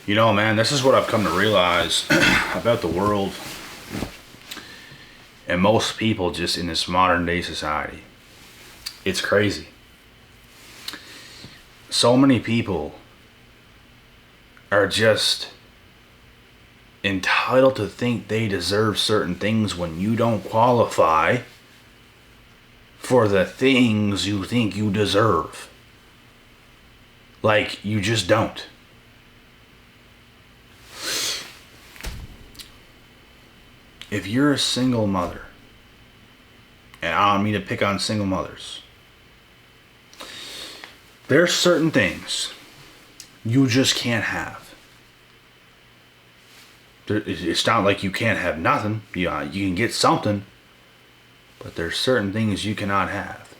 You know, man, this is what I've come to realize about the world and most people just in this modern day society. It's crazy. So many people are just entitled to think they deserve certain things when you don't qualify for the things you think you deserve. Like, you just don't. If you're a single mother, and I don't mean to pick on single mothers, there's certain things you just can't have. It's not like you can't have nothing. Yeah, you can get something, but there's certain things you cannot have.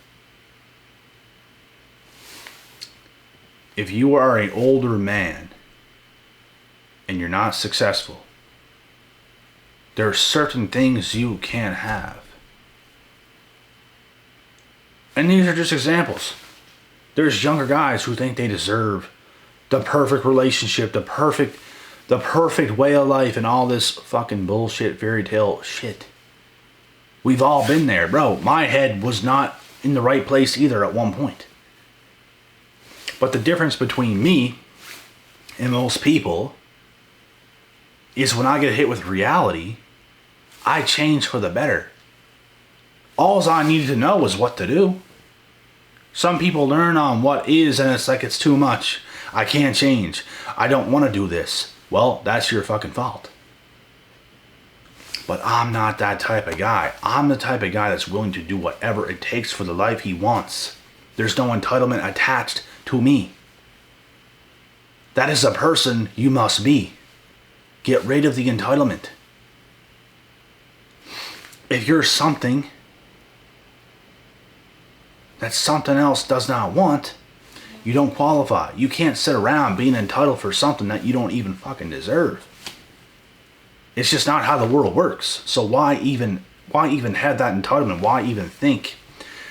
If you are an older man and you're not successful, there are certain things you can't have. And these are just examples. There's younger guys who think they deserve the perfect relationship, the perfect way of life, and all this fucking bullshit fairy tale shit. We've all been there, bro. My head was not in the right place either at one point. But the difference between me and most people is when I get hit with reality, I change for the better. All I needed to know was what to do. Some people learn on what is and it's like it's too much. I can't change. I don't want to do this. Well, that's your fucking fault. But I'm not that type of guy. I'm the type of guy that's willing to do whatever it takes for the life he wants. There's no entitlement attached to me. That is a person you must be. Get rid of the entitlement. If you're something that something else does not want, you don't qualify. You can't sit around being entitled for something that you don't even fucking deserve. It's just not how the world works. So why even have that entitlement? Why even think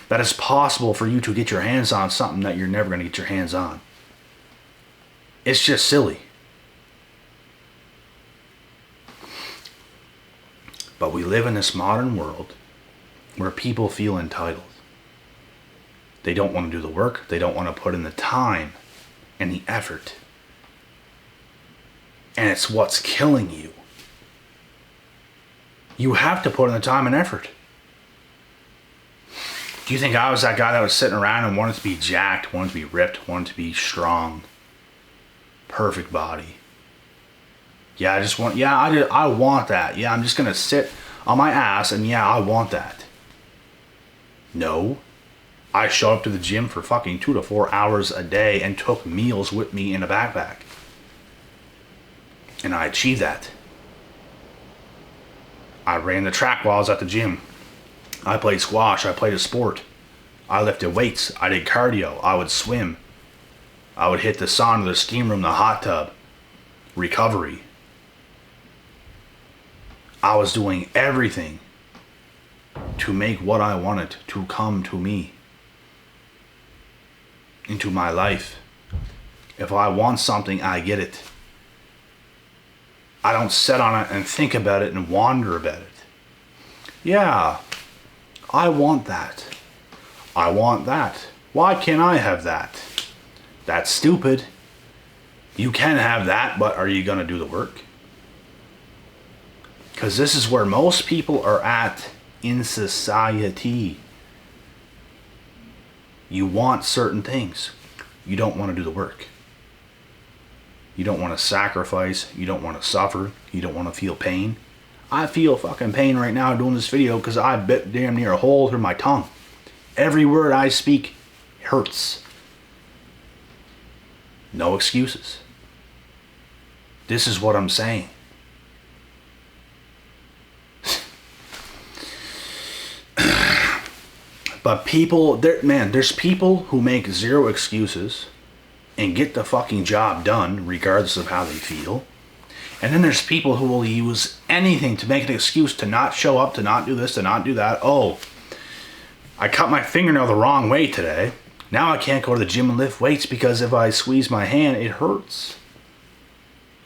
that it's possible for you to get your hands on something that you're never going to get your hands on? It's just silly. But we live in this modern world where people feel entitled. They don't want to do the work. They don't want to put in the time and the effort. And it's what's killing you. You have to put in the time and effort. Do you think I was that guy that was sitting around and wanted to be jacked, wanted to be ripped, wanted to be strong, perfect body? Yeah, I want that. Yeah, I'm just going to sit on my ass and yeah, I want that. No. I showed up to the gym for fucking 2 to 4 hours a day and took meals with me in a backpack. And I achieved that. I ran the track while I was at the gym. I played squash. I played a sport. I lifted weights. I did cardio. I would swim. I would hit the sauna, the steam room, the hot tub. Recovery. I was doing everything to make what I wanted to come to me. Into my life. If I want something, I get it. I don't sit on it and think about it and wander about it. Yeah, I want that. I want that. Why can't I have that? That's stupid. You can have that, but are you going to do the work? Because this is where most people are at in society. You want certain things. You don't want to do the work. You don't want to sacrifice. You don't want to suffer. You don't want to feel pain. I feel fucking pain right now doing this video because I bit damn near a hole through my tongue. Every word I speak hurts. No excuses. This is what I'm saying. But people, there's people who make zero excuses and get the fucking job done regardless of how they feel. And then there's people who will use anything to make an excuse to not show up, to not do this, to not do that. Oh, I cut my fingernail the wrong way today. Now I can't go to the gym and lift weights because if I squeeze my hand, it hurts.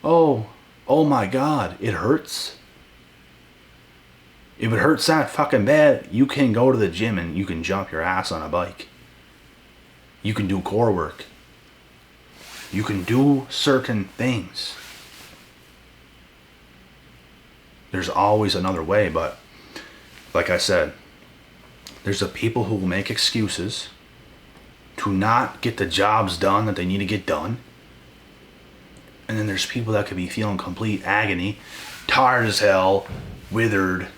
Oh my God, it hurts. If it hurts that fucking bad, you can go to the gym and you can jump your ass on a bike. You can do core work. You can do certain things. There's always another way, but like I said, there's the people who will make excuses to not get the jobs done that they need to get done. And then there's people that could be feeling complete agony, tired as hell, withered,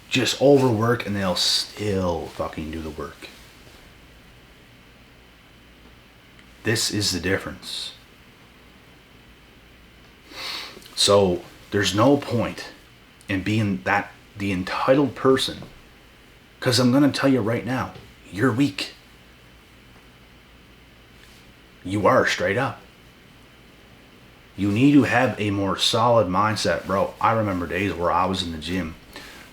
just overworked, and they'll still fucking do the work. This is the difference. So there's no point in being the entitled person, because I'm going to tell you right now, you're weak. You are, straight up. You need to have a more solid mindset, bro. I remember days where I was in the gym.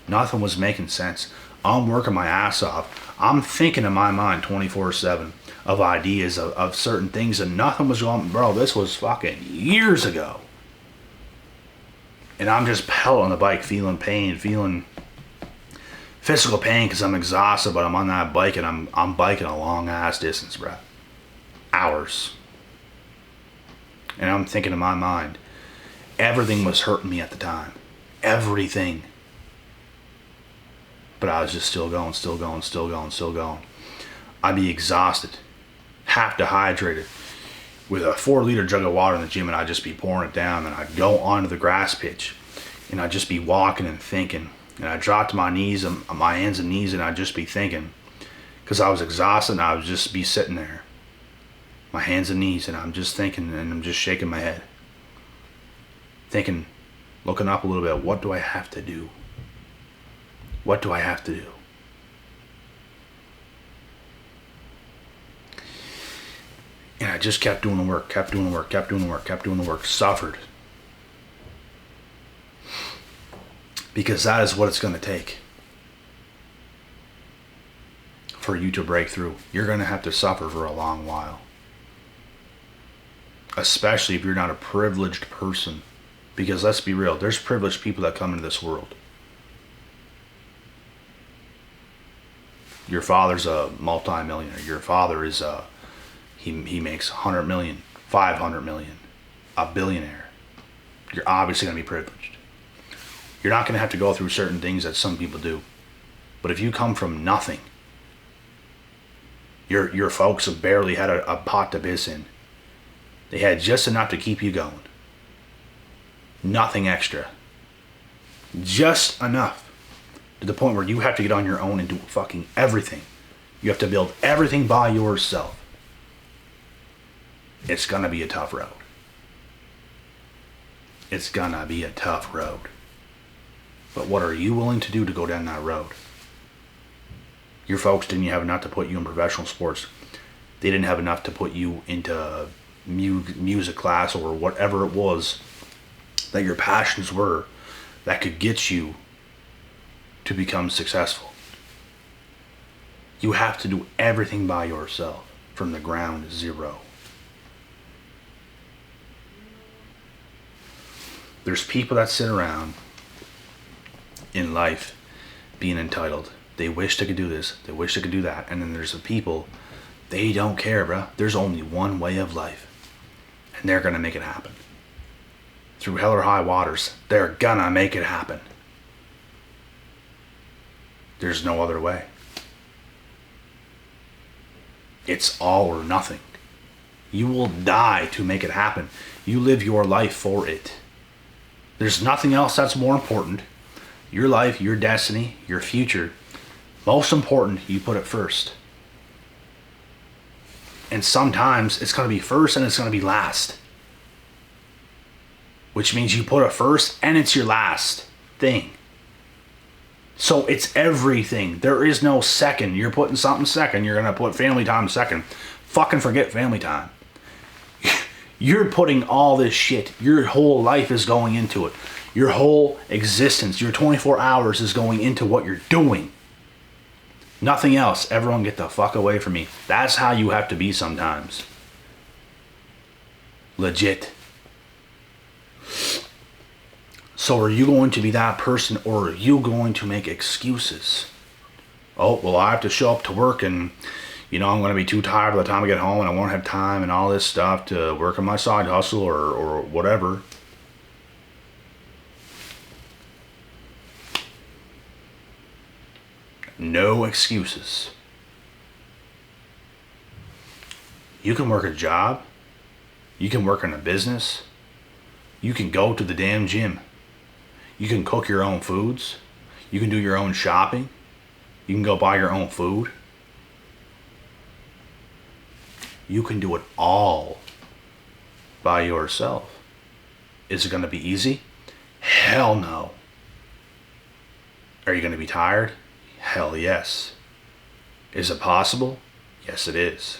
Nothing was making sense. I'm working my ass off. I'm thinking in my mind 24/7 of ideas of certain things, and nothing was going. Bro, this was fucking years ago. And I'm just pedaling on the bike, feeling pain, feeling physical pain because I'm exhausted, but I'm on that bike and I'm biking a long ass distance, bro. Hours. And I'm thinking in my mind, everything was hurting me at the time. Everything. But I was just still going. I'd be exhausted, half dehydrated, with a 4-liter jug of water in the gym, and I'd just be pouring it down, and I'd go onto the grass pitch, and I'd just be walking and thinking, and I'd drop to my knees, and my hands and knees, and I'd just be thinking, because I was exhausted, and I would just be sitting there, my hands and knees, and I'm just thinking, and I'm just shaking my head, thinking, looking up a little bit, what do I have to do? What do I have to do? And I just kept doing the work, suffered. Because that is what it's going to take for you to break through. You're going to have to suffer for a long while. Especially if you're not a privileged person. Because let's be real, there's privileged people that come into this world. Your father's a multi-millionaire. Your father is he makes 100 million, 500 million, a billionaire. You're obviously going to be privileged. You're not going to have to go through certain things that some people do. But if you come from nothing, your folks have barely had a pot to piss in. They had just enough to keep you going. Nothing extra. Just enough. To the point where you have to get on your own and do fucking everything. You have to build everything by yourself. It's gonna be a tough road. It's gonna be a tough road. But what are you willing to do to go down that road? Your folks didn't have enough to put you in professional sports. They didn't have enough to put you into music class or whatever it was that your passions were that could get you to become successful. You have to do everything by yourself from the ground zero. There's people that sit around in life being entitled. They wish they could do this, they wish they could do that. And then there's the people, they don't care, bro. There's only one way of life. And they're gonna make it happen. Through hell or high waters, they're gonna make it happen. There's no other way. It's all or nothing. You will die to make it happen. You live your life for it. There's nothing else that's more important. Your life, your destiny, your future. Most important, you put it first. And sometimes it's going to be first and it's going to be last. Which means you put it first and it's your last thing. So it's everything. There is no second. You're putting something second. You're going to put family time second. Fucking forget family time. You're putting all this shit. Your whole life is going into it. Your whole existence, your 24 hours is going into what you're doing. Nothing else. Everyone get the fuck away from me. That's how you have to be sometimes. Legit. So are you going to be that person, or are you going to make excuses? Oh, well, I have to show up to work and, I'm going to be too tired by the time I get home and I won't have time and all this stuff to work on my side hustle or whatever. No excuses. You can work a job. You can work in a business. You can go to the damn gym. You can cook your own foods. You can do your own shopping. You can go buy your own food. You can do it all by yourself. Is it going to be easy? Hell no. Are you going to be tired? Hell yes. Is it possible? Yes, it is.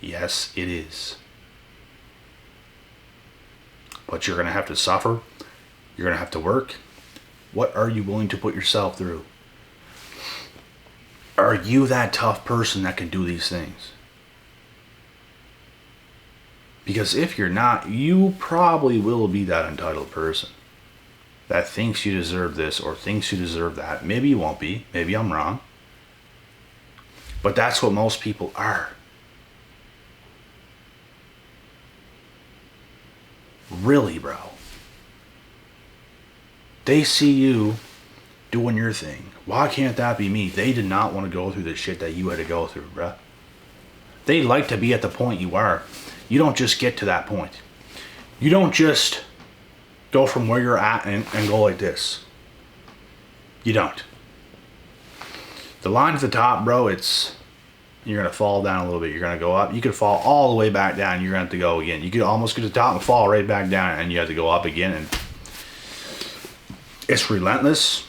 Yes, it is. But you're going to have to suffer. You're going to have to work. What are you willing to put yourself through? Are you that tough person that can do these things? Because if you're not, you probably will be that entitled person that thinks you deserve this or thinks you deserve that. Maybe you won't be. Maybe I'm wrong. But that's what most people are. Really, bro. They see you doing your thing. Why can't that be me? They did not want to go through the shit that you had to go through, bro. They like to be at the point you are. You don't just get to that point. You don't just go from where you're at and go like this. You don't. The line at the top, bro, you're going to fall down a little bit. You're going to go up. You could fall all the way back down. You're going to have to go again. You could almost get to the top and fall right back down, and you have to go up again. And it's relentless.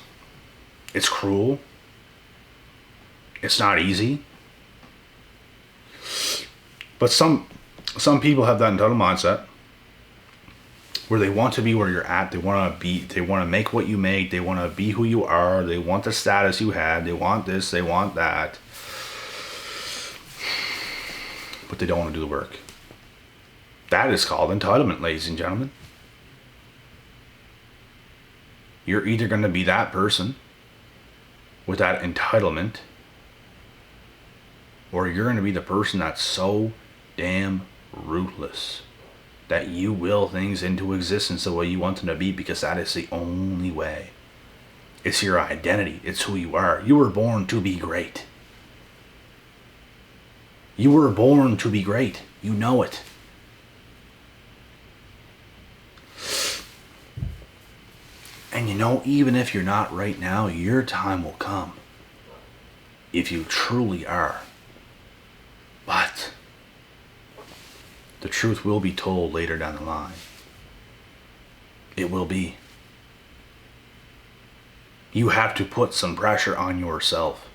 It's cruel. It's not easy. But some people have that entitled mindset where they want to be where you're at. They want to make what you make. They want to be who you are. They want the status you had. They want this. They want that. But they don't want to do the work. That is called entitlement, ladies and gentlemen. You're either going to be that person with that entitlement, or you're going to be the person that's so damn ruthless that you will things into existence the way you want them to be, because that is the only way. It's your identity. It's who you are. You were born to be great. You were born to be great. You know it. And even if you're not right now, your time will come. If you truly are. But the truth will be told later down the line. It will be. You have to put some pressure on yourself.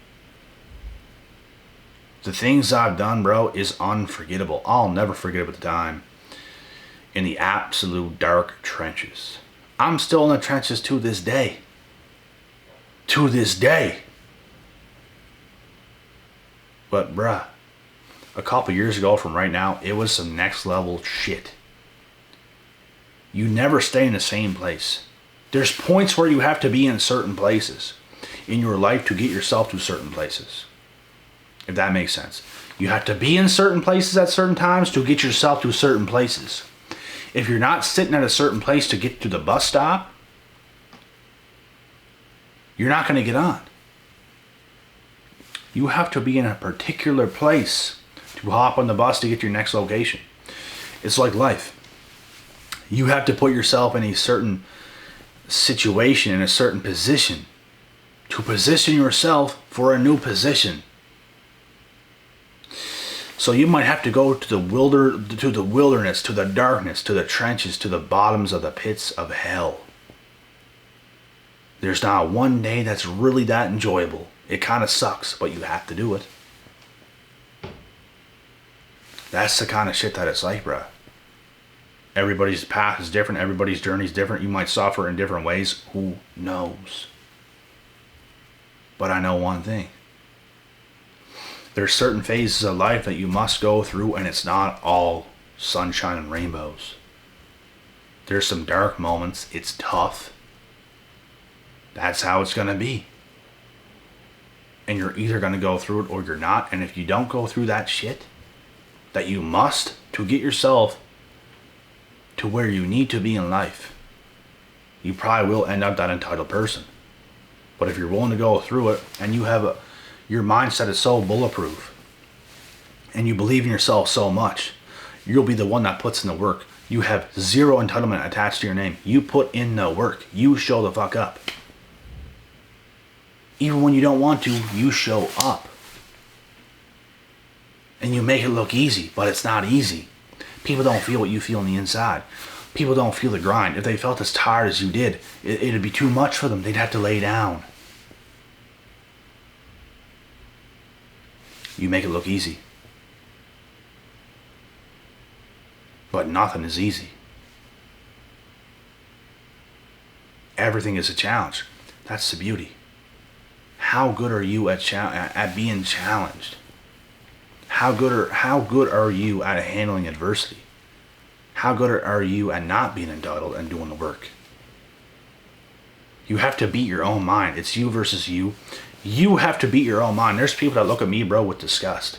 The things I've done, bro, is unforgettable. I'll never forget about the time in the absolute dark trenches. I'm still in the trenches to this day. To this day. But, bruh, a couple years ago from right now, it was some next level shit. You never stay in the same place. There's points where you have to be in certain places in your life to get yourself to certain places. If that makes sense. You have to be in certain places at certain times to get yourself to certain places. If you're not sitting at a certain place to get to the bus stop, you're not going to get on. You have to be in a particular place to hop on the bus to get to your next location. It's like life. You have to put yourself in a certain situation, in a certain position, to position yourself for a new position. So you might have to go to the wilderness, to the darkness, to the trenches, to the bottoms of the pits of hell. There's not one day that's really that enjoyable. It kind of sucks, but you have to do it. That's the kind of shit that it's like, bruh. Everybody's path is different. Everybody's journey is different. You might suffer in different ways. Who knows? But I know one thing. There's certain phases of life that you must go through, and it's not all sunshine and rainbows. There's some dark moments. It's tough. That's how it's going to be. And you're either going to go through it or you're not. And if you don't go through that shit that you must to get yourself to where you need to be in life, you probably will end up that entitled person. But if you're willing to go through it and you have your mindset is so bulletproof and you believe in yourself so much, you'll be the one that puts in the work. You have zero entitlement attached to your name. You put in the work. You show the fuck up. Even when you don't want to, you show up. And you make it look easy, but it's not easy. People don't feel what you feel on the inside. People don't feel the grind. If they felt as tired as you did, it'd be too much for them. They'd have to lay down. You make it look easy. But nothing is easy. Everything is a challenge. That's the beauty. How good are you at being challenged? How good are you at handling adversity? How good are you at not being entitled and doing the work? You have to beat your own mind. It's you versus you. You have to beat your own mind. There's people that look at me, bro, with disgust.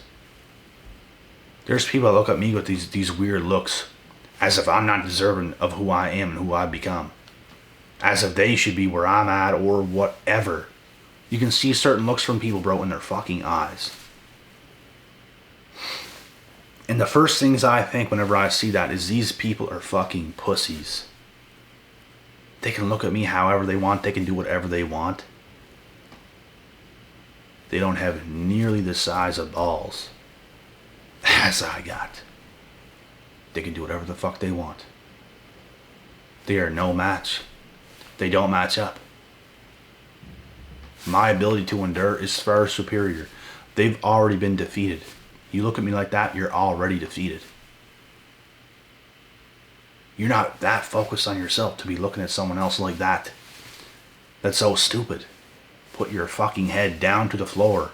There's people that look at me with these weird looks, as if I'm not deserving of who I am and who I've become. As if they should be where I'm at or whatever. You can see certain looks from people, bro, in their fucking eyes. And the first things I think whenever I see that is these people are fucking pussies. They can look at me however they want. They can do whatever they want. They don't have nearly the size of balls as I got. They can do whatever the fuck they want. They are no match. They don't match up. My ability to endure is far superior. They've already been defeated. You look at me like that, you're already defeated. You're not that focused on yourself to be looking at someone else like that. That's so stupid. Put your fucking head down to the floor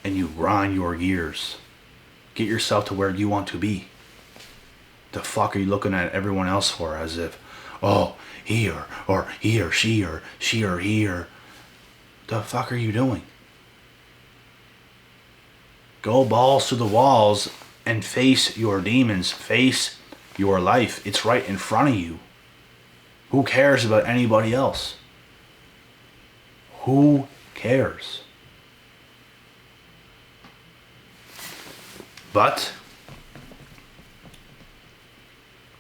and you grind your gears. Get yourself to where you want to be. The fuck are you looking at everyone else for as if, oh, he or she or he or... The fuck are you doing? Go balls to the walls and face your demons. Face your life. It's right in front of you. Who cares about anybody else? Who cares? But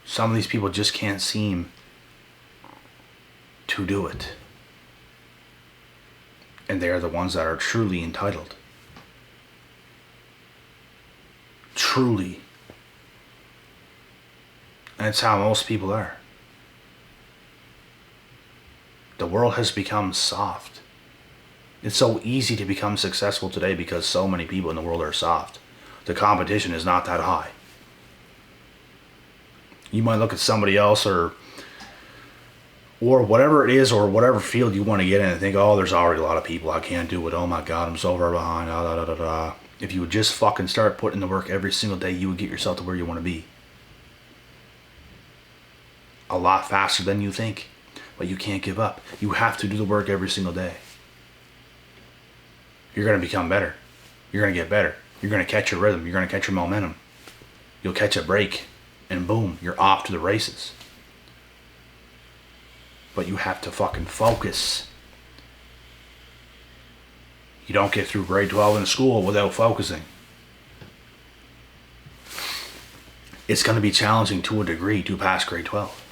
some of these people just can't seem to do it. And they are the ones that are truly entitled. Truly. And it's how most people are. The world has become soft. It's so easy to become successful today because so many people in the world are soft. The competition is not that high. You might look at somebody else or whatever it is or whatever field you want to get in and think, oh, there's already a lot of people. I can't do it. Oh my God, I'm so far behind. If you would just fucking start putting the work every single day, you would get yourself to where you want to be. A lot faster than you think. But you can't give up. You have to do the work every single day. You're going to become better. You're going to get better. You're going to catch your rhythm. You're going to catch your momentum. You'll catch a break. And boom, you're off to the races. But you have to fucking focus. You don't get through grade 12 in school without focusing. It's going to be challenging to a degree to pass grade 12.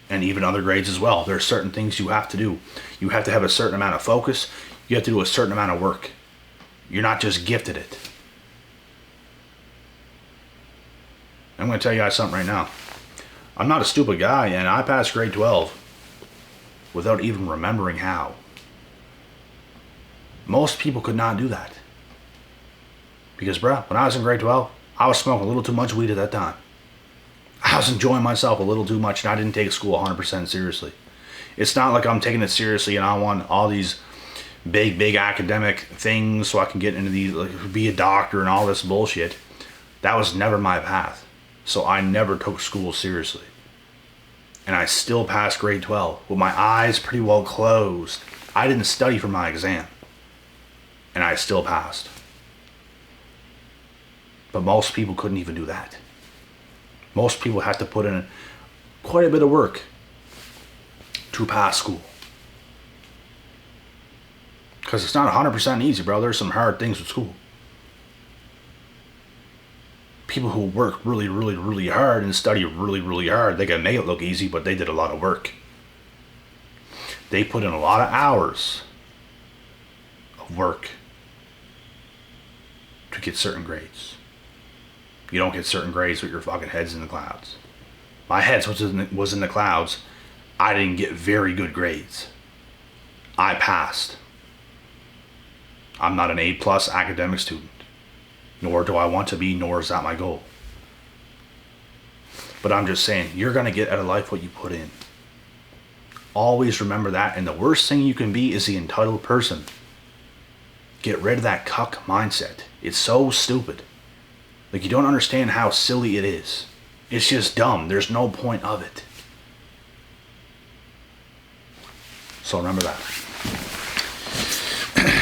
And even other grades as well. There are certain things you have to do. You have to have a certain amount of focus. You have to do a certain amount of work. You're not just gifted it. I'm going to tell you guys something right now. I'm not a stupid guy, and I passed grade 12 without even remembering how. Most people could not do that. Because, bro, when I was in grade 12, I was smoking a little too much weed at that time. I was enjoying myself a little too much, and I didn't take school 100% seriously. It's not like I'm taking it seriously and I want all these big academic things so I can get into these, like, be a doctor and all this bullshit. That was never my path. So I never took school seriously. And I still passed grade 12 with my eyes pretty well closed. I didn't study for my exam. And I still passed. But most people couldn't even do that. Most people had to put in quite a bit of work to pass school. Because it's not 100% easy, bro. There's some hard things with school. People who work really, really, really hard and study really, really hard, they can make it look easy, but they did a lot of work. They put in a lot of hours of work to get certain grades. You don't get certain grades with your fucking heads in the clouds. My head was in the clouds. I didn't get very good grades. I passed. I'm not an A+ academic student. Nor do I want to be, nor is that my goal. But I'm just saying, you're going to get out of life what you put in. Always remember that, and the worst thing you can be is the entitled person. Get rid of that cuck mindset. It's so stupid. Like, you don't understand how silly it is. It's just dumb. There's no point of it. So remember that.